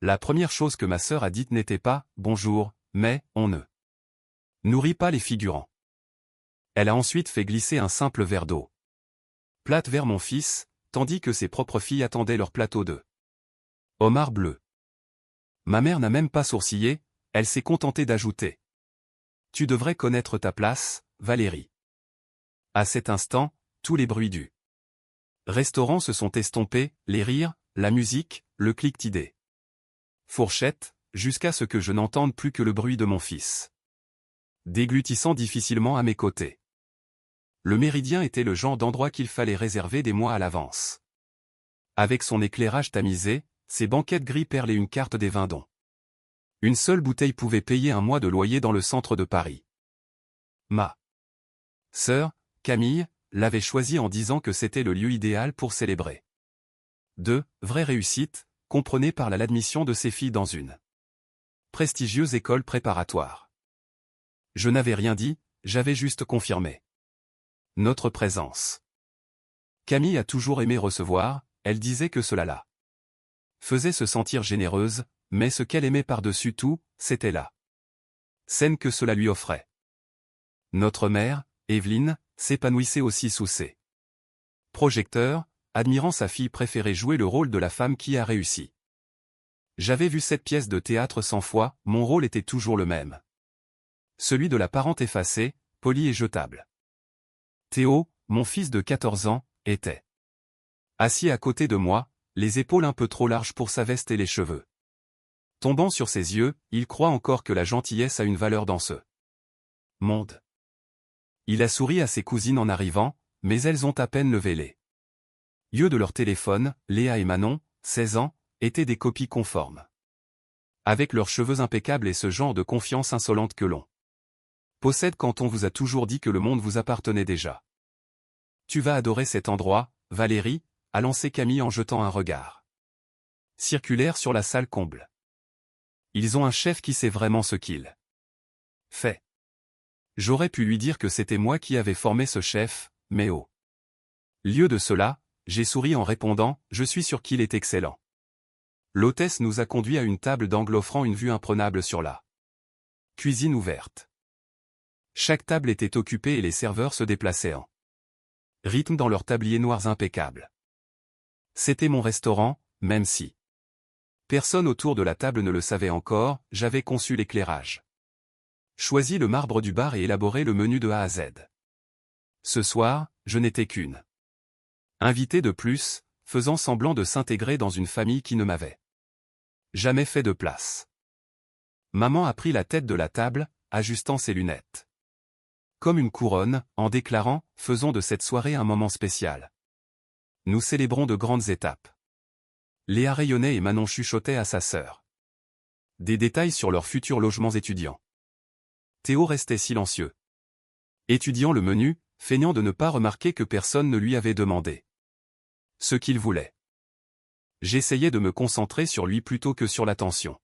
La première chose que ma sœur a dite n'était pas « bonjour », mais « on ne nourrit pas les figurants ». Elle a ensuite fait glisser un simple verre d'eau plate vers mon fils, tandis que ses propres filles attendaient leur plateau de homard bleu. Ma mère n'a même pas sourcillé, elle s'est contentée d'ajouter « Tu devrais connaître ta place, Valérie ». À cet instant, tous les bruits du restaurant se sont estompés, les rires, la musique, le cliquetis des fourchettes, jusqu'à ce que je n'entende plus que le bruit de mon fils déglutissant difficilement à mes côtés. Le Méridien était le genre d'endroit qu'il fallait réserver des mois à l'avance. Avec son éclairage tamisé, ses banquettes gris perles et une carte des vins dont une seule bouteille pouvait payer un mois de loyer dans le centre de Paris. Ma sœur, Camille, l'avait choisi en disant que c'était le lieu idéal pour célébrer de vraies réussites, comprenez par là l'admission de ses filles dans une prestigieuse école préparatoire. Je n'avais rien dit, j'avais juste confirmé notre présence. Camille a toujours aimé recevoir, elle disait que cela la faisait se sentir généreuse, mais ce qu'elle aimait par-dessus tout, c'était la scène que cela lui offrait. Notre mère, Evelyne, s'épanouissait aussi sous ses projecteurs, admirant sa fille préférée jouer le rôle de la femme qui a réussi. J'avais vu cette pièce de théâtre 100 fois, mon rôle était toujours le même. Celui de la parente effacée, polie et jetable. Théo, mon fils de 14 ans, était assis à côté de moi, les épaules un peu trop larges pour sa veste et les cheveux tombant sur ses yeux, il croit encore que la gentillesse a une valeur dans ce monde. Il a souri à ses cousines en arrivant, mais elles ont à peine levé les yeux de leur téléphone. Léa et Manon, 16 ans, étaient des copies conformes. Avec leurs cheveux impeccables et ce genre de confiance insolente que l'on possède quand on vous a toujours dit que le monde vous appartenait déjà. Tu vas adorer cet endroit, Valérie, a lancé Camille en jetant un regard circulaire sur la salle comble. Ils ont un chef qui sait vraiment ce qu'il fait. J'aurais pu lui dire que c'était moi qui avais formé ce chef, mais au lieu de cela, j'ai souri en répondant « Je suis sûr qu'il est excellent ». L'hôtesse nous a conduits à une table d'angle offrant une vue imprenable sur la cuisine ouverte. Chaque table était occupée et les serveurs se déplaçaient en rythme dans leurs tabliers noirs impeccables. C'était mon restaurant, même si personne autour de la table ne le savait encore, j'avais conçu l'éclairage, choisi le marbre du bar et élaboré le menu de A à Z. Ce soir, je n'étais qu'une invitée de plus, faisant semblant de s'intégrer dans une famille qui ne m'avait jamais fait de place. Maman a pris la tête de la table, ajustant ses lunettes comme une couronne, en déclarant « Faisons de cette soirée un moment spécial. Nous célébrons de grandes étapes. » Léa rayonnait et Manon chuchotait à sa sœur des détails sur leurs futurs logements étudiants. Théo restait silencieux, étudiant le menu, feignant de ne pas remarquer que personne ne lui avait demandé ce qu'il voulait. J'essayais de me concentrer sur lui plutôt que sur l'attention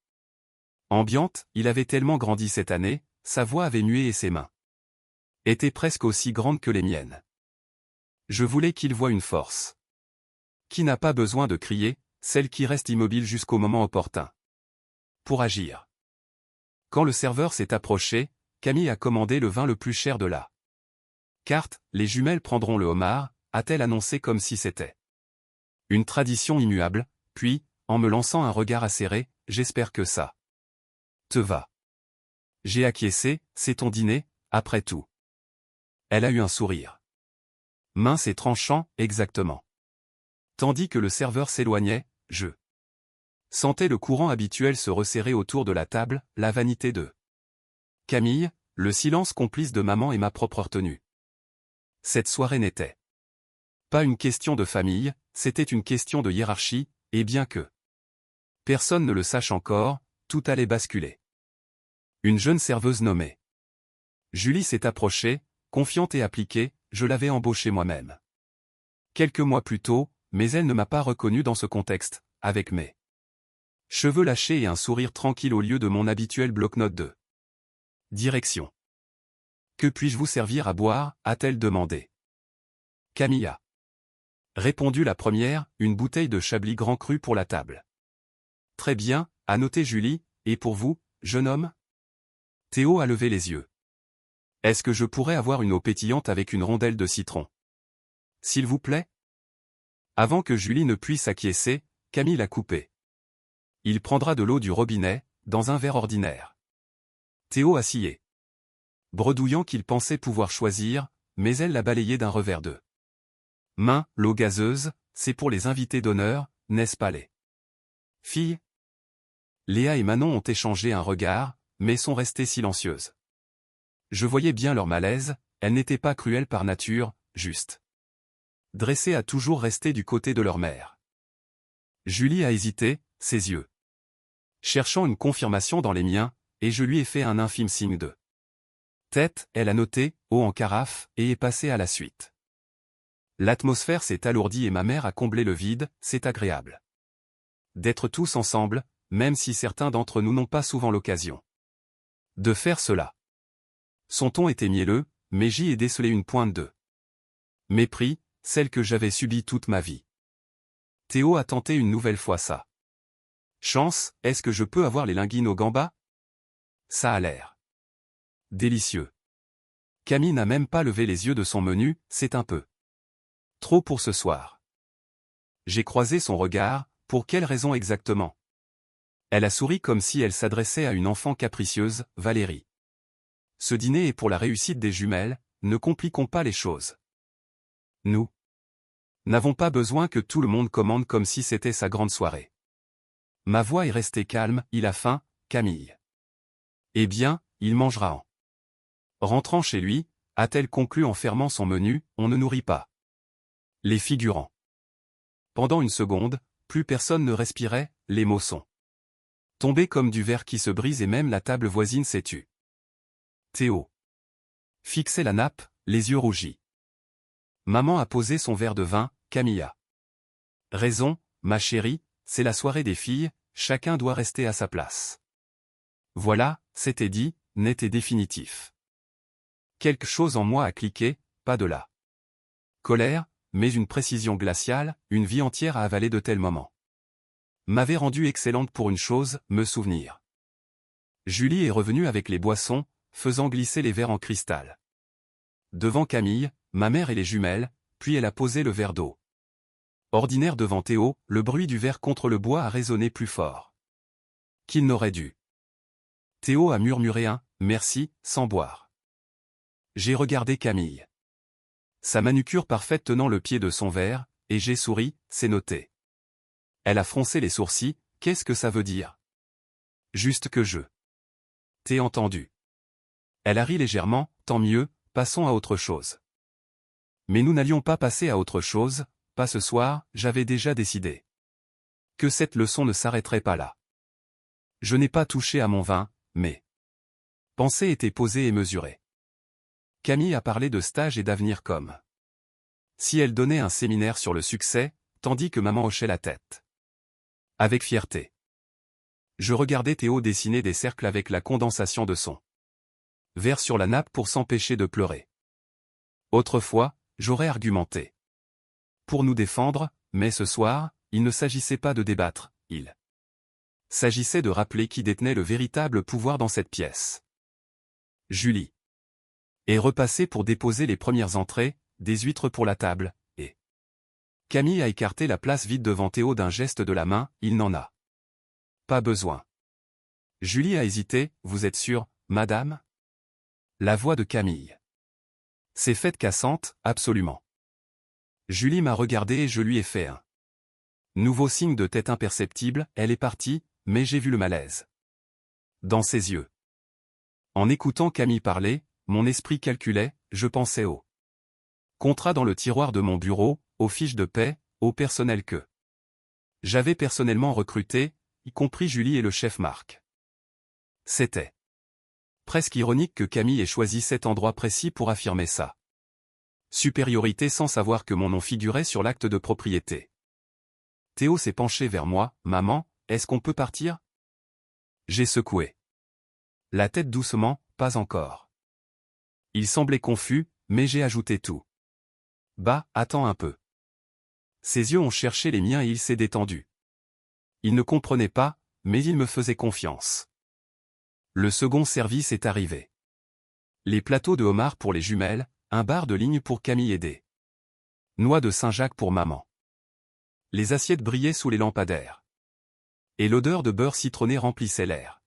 ambiante. Il avait tellement grandi cette année, sa voix avait mué et ses mains étaient presque aussi grandes que les miennes. Je voulais qu'il voie une force qui n'a pas besoin de crier, celle qui reste immobile jusqu'au moment opportun pour agir. Quand le serveur s'est approché, Camille a commandé le vin le plus cher de la carte. Les jumelles prendront le homard, a-t-elle annoncé comme si c'était une tradition immuable, puis, en me lançant un regard acéré, j'espère que ça te va. J'ai acquiescé, c'est ton dîner, après tout. Elle a eu un sourire mince et tranchant, exactement. Tandis que le serveur s'éloignait, je sentais le courant habituel se resserrer autour de la table, la vanité de Camille, le silence complice de maman et ma propre retenue. Cette soirée n'était pas une question de famille, c'était une question de hiérarchie, et bien que personne ne le sache encore, tout allait basculer. Une jeune serveuse nommée Julie s'est approchée, confiante et appliquée, je l'avais embauchée moi-même quelques mois plus tôt, mais elle ne m'a pas reconnu dans ce contexte, avec mes cheveux lâchés et un sourire tranquille au lieu de mon habituel bloc-notes de direction. Que puis-je vous servir à boire, a-t-elle demandé. Camille a répondu la première, une bouteille de Chablis Grand Cru pour la table. Très bien, a noté Julie, et pour vous, jeune homme? Théo a levé les yeux. Est-ce que je pourrais avoir une eau pétillante avec une rondelle de citron? S'il vous plaît? Avant que Julie ne puisse acquiescer, Camille l'a coupé. Il prendra de l'eau du robinet, dans un verre ordinaire. Théo a scié. Bredouillant qu'il pensait pouvoir choisir, mais elle l'a balayé d'un revers de main. L'eau gazeuse, c'est pour les invités d'honneur, n'est-ce pas les filles? Léa et Manon ont échangé un regard, mais sont restées silencieuses. Je voyais bien leur malaise, elles n'étaient pas cruelles par nature, juste dressées à toujours rester du côté de leur mère. Julie a hésité, ses yeux cherchant une confirmation dans les miens, et je lui ai fait un infime signe de tête. Elle a noté, eau en carafe, et est passée à la suite. L'atmosphère s'est alourdie et ma mère a comblé le vide, c'est agréable d'être tous ensemble, même si certains d'entre nous n'ont pas souvent l'occasion de faire cela. Son ton était mielleux, mais j'y ai décelé une pointe de mépris, celle que j'avais subie toute ma vie. Théo a tenté une nouvelle fois ça. Chance, est-ce que je peux avoir les linguines au gamba? Ça a l'air délicieux. Camille n'a même pas levé les yeux de son menu, c'est un peu trop pour ce soir. J'ai croisé son regard, pour quelle raison exactement? Elle a souri comme si elle s'adressait à une enfant capricieuse, Valérie. Ce dîner est pour la réussite des jumelles, ne compliquons pas les choses. Nous n'avons pas besoin que tout le monde commande comme si c'était sa grande soirée. Ma voix est restée calme, il a faim, Camille. Eh bien, il mangera en rentrant chez lui, a-t-elle conclu en fermant son menu, on ne nourrit pas les figurants. Pendant une seconde, plus personne ne respirait, les mots sont tombés comme du verre qui se brise et même la table voisine s'est tue. Théo fixait la nappe, les yeux rougis. Maman a posé son verre de vin, Camille a raison, ma chérie, c'est la soirée des filles, chacun doit rester à sa place. Voilà, c'était dit, net et définitif. Quelque chose en moi a cliqué, pas de la colère, mais une précision glaciale, une vie entière à avaler de tels moments. M'avait rendue excellente pour une chose, me souvenir. Julie est revenue avec les boissons, faisant glisser les verres en cristal. Devant Camille, ma mère et les jumelles, puis elle a posé le verre d'eau. Ordinaire devant Théo, le bruit du verre contre le bois a résonné plus fort qu'il n'aurait dû. Théo a murmuré un « merci » sans boire. J'ai regardé Camille. Sa manucure parfaite tenant le pied de son verre, et j'ai souri, c'est noté. Elle a froncé les sourcils, qu'est-ce que ça veut dire? Juste que je t'ai entendu. Elle a ri légèrement, tant mieux, passons à autre chose. Mais nous n'allions pas passer à autre chose, pas ce soir, j'avais déjà décidé que cette leçon ne s'arrêterait pas là. Je n'ai pas touché à mon vin, mais pensées étaient posées et mesurées. Camille a parlé de stage et d'avenir comme si elle donnait un séminaire sur le succès, tandis que maman hochait la tête avec fierté. Je regardais Théo dessiner des cercles avec la condensation de son verre sur la nappe pour s'empêcher de pleurer. Autrefois, j'aurais argumenté pour nous défendre, mais ce soir, il ne s'agissait pas de débattre, il s'agissait de rappeler qui détenait le véritable pouvoir dans cette pièce. Julie est repassée pour déposer les premières entrées, des huîtres pour la table, et Camille a écarté la place vide devant Théo d'un geste de la main, il n'en a pas besoin. Julie a hésité, vous êtes sûre, madame? La voix de Camille s'est faite cassante, absolument. Julie m'a regardé et je lui ai fait un nouveau signe de tête imperceptible, elle est partie, mais j'ai vu le malaise dans ses yeux. En écoutant Camille parler, mon esprit calculait, je pensais au contrat dans le tiroir de mon bureau, aux fiches de paie, au personnel que j'avais personnellement recruté, y compris Julie et le chef Marc. C'était presque ironique que Camille ait choisi cet endroit précis pour affirmer sa supériorité sans savoir que mon nom figurait sur l'acte de propriété. Théo s'est penché vers moi, maman, est-ce qu'on peut partir? J'ai secoué la tête doucement, pas encore. Il semblait confus, mais j'ai ajouté tout. Bah, attends un peu. Ses yeux ont cherché les miens et il s'est détendu. Il ne comprenait pas, mais il me faisait confiance. Le second service est arrivé. Les plateaux de homard pour les jumelles, un bar de ligne pour Camille et des noix de Saint-Jacques pour maman. Les assiettes brillaient sous les lampadaires. Et l'odeur de beurre citronné remplissait l'air.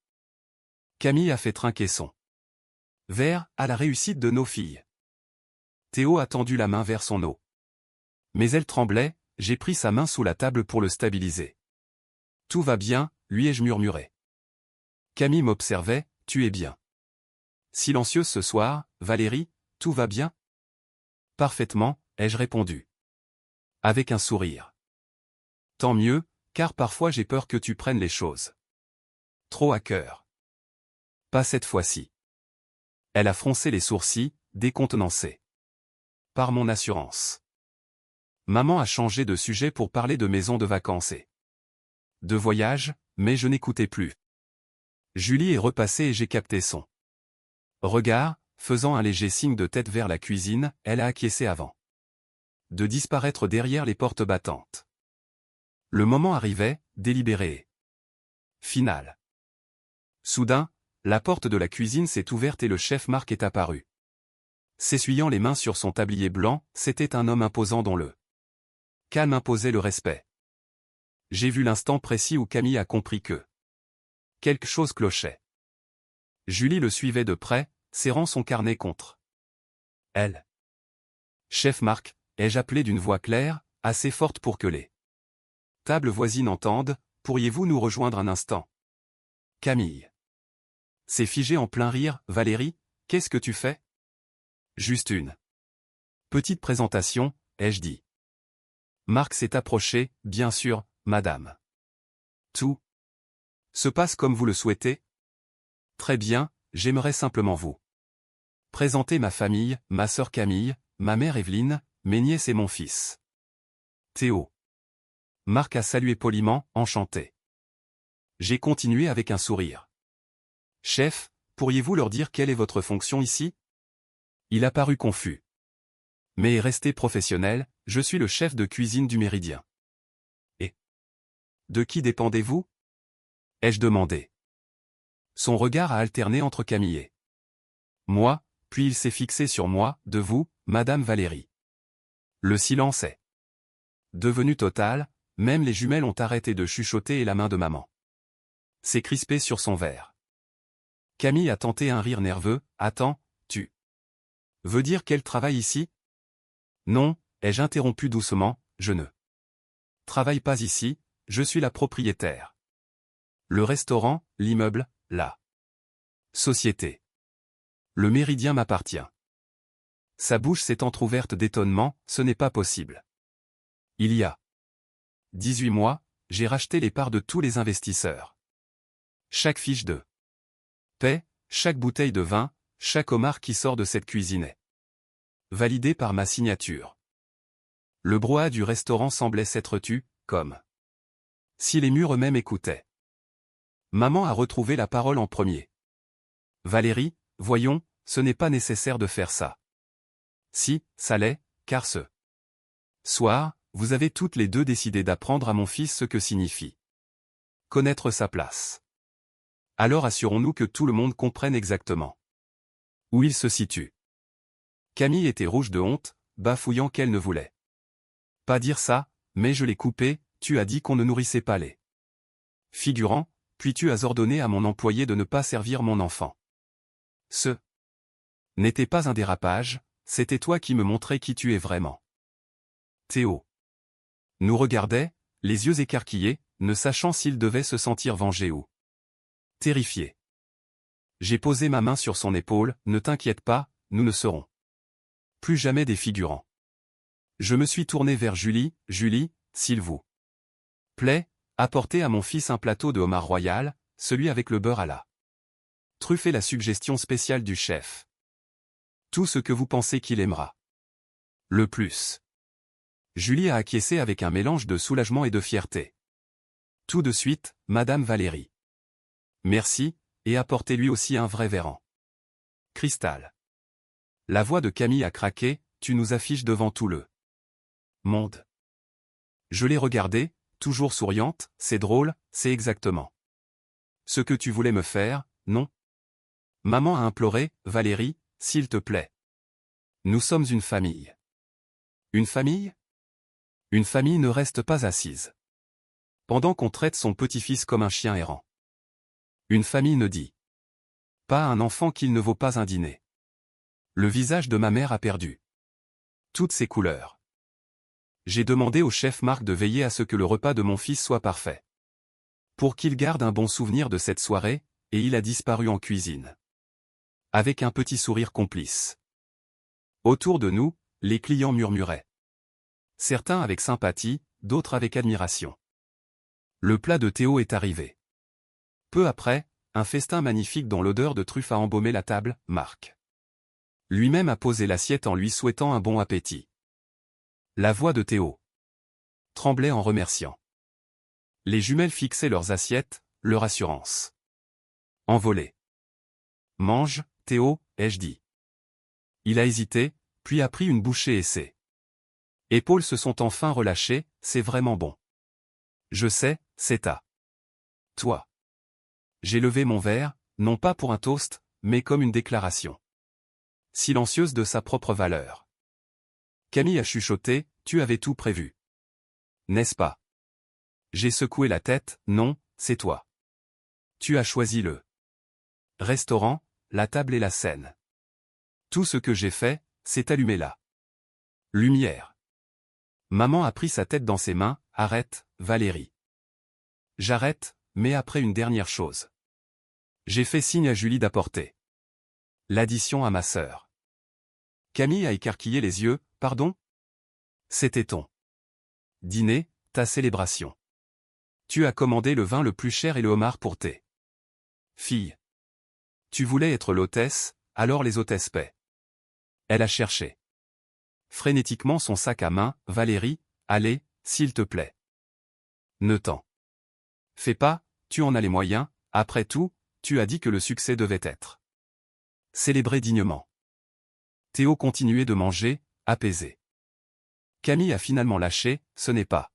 Camille a fait trinquer son verre à la réussite de nos filles. Théo a tendu la main vers son eau. Mais elle tremblait, j'ai pris sa main sous la table pour le stabiliser. Tout va bien, lui ai-je murmuré. Camille m'observait, tu es bien. Silencieuse ce soir, Valérie, tout va bien? Parfaitement, ai-je répondu. Avec un sourire. Tant mieux, car parfois j'ai peur que tu prennes les choses trop à cœur. Pas cette fois-ci. Elle a froncé les sourcils, décontenancée par mon assurance. Maman a changé de sujet pour parler de maison de vacances et de voyage, mais je n'écoutais plus. Julie est repassée et j'ai capté son regard, faisant un léger signe de tête vers la cuisine, elle a acquiescé avant de disparaître derrière les portes battantes. Le moment arrivait, délibéré et final. Soudain, la porte de la cuisine s'est ouverte et le chef Marc est apparu. S'essuyant les mains sur son tablier blanc, c'était un homme imposant dont le calme imposait le respect. J'ai vu l'instant précis où Camille a compris que quelque chose clochait. Julie le suivait de près, serrant son carnet contre elle. Chef Marc, ai-je appelé d'une voix claire, assez forte pour que les tables voisines entendent, pourriez-vous nous rejoindre un instant? Camille s'est figée en plein rire, Valérie, qu'est-ce que tu fais? Juste une petite présentation, ai-je dit. Marc s'est approché, bien sûr, madame. Tout se passe comme vous le souhaitez? Très bien, j'aimerais simplement vous présenter ma famille, ma sœur Camille, ma mère Evelyne, mes nièces et mon fils Théo. Marc a salué poliment, enchanté. J'ai continué avec un sourire. Chef, pourriez-vous leur dire quelle est votre fonction ici? Il a paru confus. Mais resté professionnel, je suis le chef de cuisine du Méridien. Et de qui dépendez-vous? Ai-je demandé. Son regard a alterné entre Camille et moi, puis il s'est fixé sur moi, de vous, Madame Valérie. Le silence est devenu total, même les jumelles ont arrêté de chuchoter et la main de maman s'est crispée sur son verre. Camille a tenté un rire nerveux, attends, tu veux dire qu'elle travaille ici? Non, ai-je interrompu doucement, je ne travaille pas ici, je suis la propriétaire. Le restaurant, l'immeuble, la société. Le Méridien m'appartient. Sa bouche s'est entr'ouverte d'étonnement, ce n'est pas possible. Il y a 18 mois, j'ai racheté les parts de tous les investisseurs. Chaque fiche de paie, chaque bouteille de vin, chaque homard qui sort de cette cuisine est validé par ma signature. Le brouhaha du restaurant semblait s'être tu, comme si les murs eux-mêmes écoutaient. Maman a retrouvé la parole en premier. Valérie, voyons, ce n'est pas nécessaire de faire ça. Si, ça l'est, car ce soir, vous avez toutes les deux décidé d'apprendre à mon fils ce que signifie connaître sa place. Alors assurons-nous que tout le monde comprenne exactement où il se situe. Camille était rouge de honte, bafouillant qu'elle ne voulait pas dire ça, mais je l'ai coupé, tu as dit qu'on ne nourrissait pas les figurants, puis tu as ordonné à mon employé de ne pas servir mon enfant. Ce n'était pas un dérapage, c'était toi qui me montrais qui tu es vraiment. Théo nous regardait, les yeux écarquillés, ne sachant s'il devait se sentir vengé ou terrifié. J'ai posé ma main sur son épaule, ne t'inquiète pas, nous ne serons plus jamais des figurants. Je me suis tourné vers Julie, Julie, s'il vous plaît, apportez à mon fils un plateau de homard royal, celui avec le beurre à la truffe et la suggestion spéciale du chef. Tout ce que vous pensez qu'il aimera le plus. Julie a acquiescé avec un mélange de soulagement et de fierté. Tout de suite, Madame Valérie. Merci, et apportez-lui aussi un vrai verre en cristal. La voix de Camille a craqué, tu nous affiches devant tout le monde. Je l'ai regardée, toujours souriante, c'est drôle, c'est exactement Ce que tu voulais me faire, non? Maman a imploré, Valérie, s'il te plaît. Nous sommes une famille. Une famille? Une famille ne reste pas assise pendant qu'on traite son petit-fils comme un chien errant. Une famille ne dit pas à un enfant qu'il ne vaut pas un dîner. Le visage de ma mère a perdu toutes ses couleurs. J'ai demandé au chef Marc de veiller à ce que le repas de mon fils soit parfait, pour qu'il garde un bon souvenir de cette soirée, et il a disparu en cuisine, avec un petit sourire complice. Autour de nous, les clients murmuraient. Certains avec sympathie, d'autres avec admiration. Le plat de Théo est arrivé. Peu après, un festin magnifique dont l'odeur de truffe a embaumé la table, Marc lui-même a posé l'assiette en lui souhaitant un bon appétit. La voix de Théo tremblait en remerciant. Les jumelles fixaient leurs assiettes, leur assurance envolée. Mange, Théo, ai-je dit. Il a hésité, puis a pris une bouchée et ses épaules se sont enfin relâchées, c'est vraiment bon. Je sais, c'est à toi. J'ai levé mon verre, non pas pour un toast, mais comme une déclaration silencieuse de sa propre valeur. Camille a chuchoté, tu avais tout prévu. N'est-ce pas? J'ai secoué la tête, non, c'est toi. Tu as choisi le restaurant, la table et la scène. Tout ce que j'ai fait, c'est allumer la lumière. Maman a pris sa tête dans ses mains, arrête, Valérie. J'arrête, mais après une dernière chose. J'ai fait signe à Julie d'apporter l'addition à ma sœur. Camille a écarquillé les yeux, pardon? C'était ton dîner, ta célébration. Tu as commandé le vin le plus cher et le homard pour tes filles. Tu voulais être l'hôtesse, alors les hôtesses paient. Elle a cherché frénétiquement son sac à main, Valérie, allez, s'il te plaît. Ne t'en fais pas, tu en as les moyens, après tout, tu as dit que le succès devait être célébré dignement. Théo continuait de manger, apaisé. Camille a finalement lâché, ce n'est pas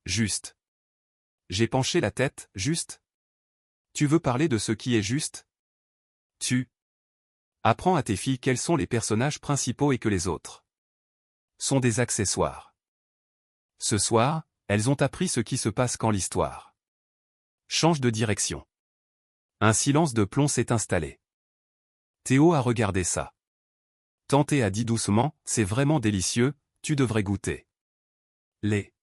juste. J'ai penché la tête, juste? Tu veux parler de ce qui est juste? Tu apprends à tes filles quels sont les personnages principaux et que les autres sont des accessoires. Ce soir, elles ont appris ce qui se passe quand l'histoire change de direction. Un silence de plomb s'est installé. Théo a regardé ça. Tante a dit doucement, c'est vraiment délicieux, tu devrais goûter. Les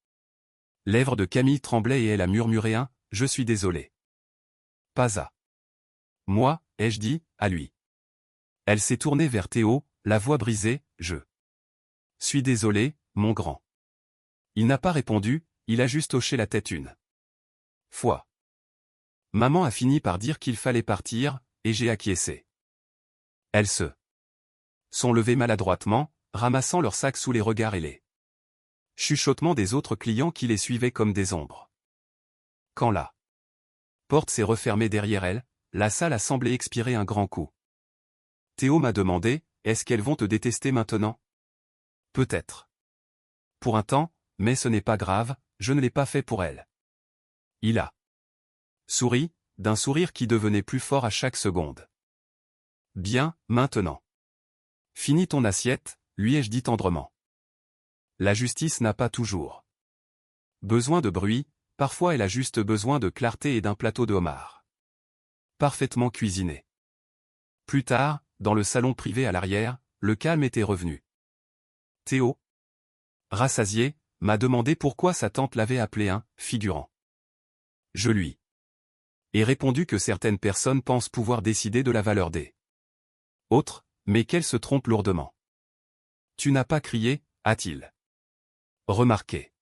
lèvres de Camille tremblaient et elle a murmuré un, je suis désolé. Pas à moi, ai-je dit, à lui. Elle s'est tournée vers Théo, la voix brisée, je suis désolé, mon grand. Il n'a pas répondu, il a juste hoché la tête une fois. Maman a fini par dire qu'il fallait partir, et j'ai acquiescé. Elles se sont levées maladroitement, ramassant leurs sacs sous les regards et les chuchotements des autres clients qui les suivaient comme des ombres. Quand la porte s'est refermée derrière elle, la salle a semblé expirer un grand coup. Théo m'a demandé, est-ce qu'elles vont te détester maintenant? Peut-être. Pour un temps, mais ce n'est pas grave, je ne l'ai pas fait pour elle. Il a souri, d'un sourire qui devenait plus fort à chaque seconde. Bien, maintenant. Finis ton assiette, lui ai-je dit tendrement. La justice n'a pas toujours besoin de bruit, parfois elle a juste besoin de clarté et d'un plateau de homard parfaitement cuisiné. Plus tard, dans le salon privé à l'arrière, le calme était revenu. Théo, rassasié, m'a demandé pourquoi sa tante l'avait appelé un figurant. Je lui ai répondu que certaines personnes pensent pouvoir décider de la valeur des autres, mais qu'elles se trompent lourdement. Tu n'as pas crié, a-t-il remarqué.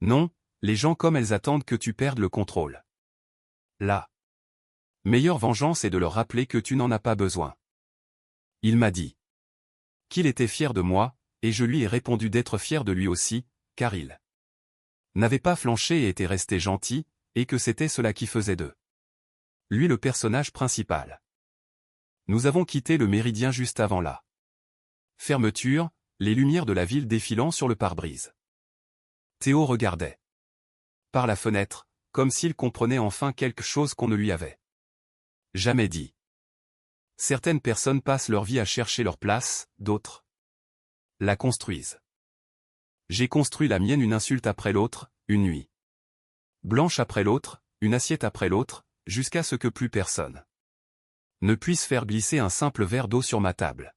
Non, les gens comme elles attendent que tu perdes le contrôle. La meilleure vengeance est de leur rappeler que tu n'en as pas besoin. Il m'a dit qu'il était fier de moi, et je lui ai répondu d'être fier de lui aussi, car il n'avait pas flanché et était resté gentil, et que c'était cela qui faisait de lui le personnage principal. Nous avons quitté le méridien juste avant la fermeture, les lumières de la ville défilant sur le pare-brise. Théo regardait par la fenêtre, comme s'il comprenait enfin quelque chose qu'on ne lui avait jamais dit. Certaines personnes passent leur vie à chercher leur place, d'autres la construisent. J'ai construit la mienne une insulte après l'autre, une nuit blanche après l'autre, une assiette après l'autre, jusqu'à ce que plus personne ne puisse faire glisser un simple verre d'eau sur ma table.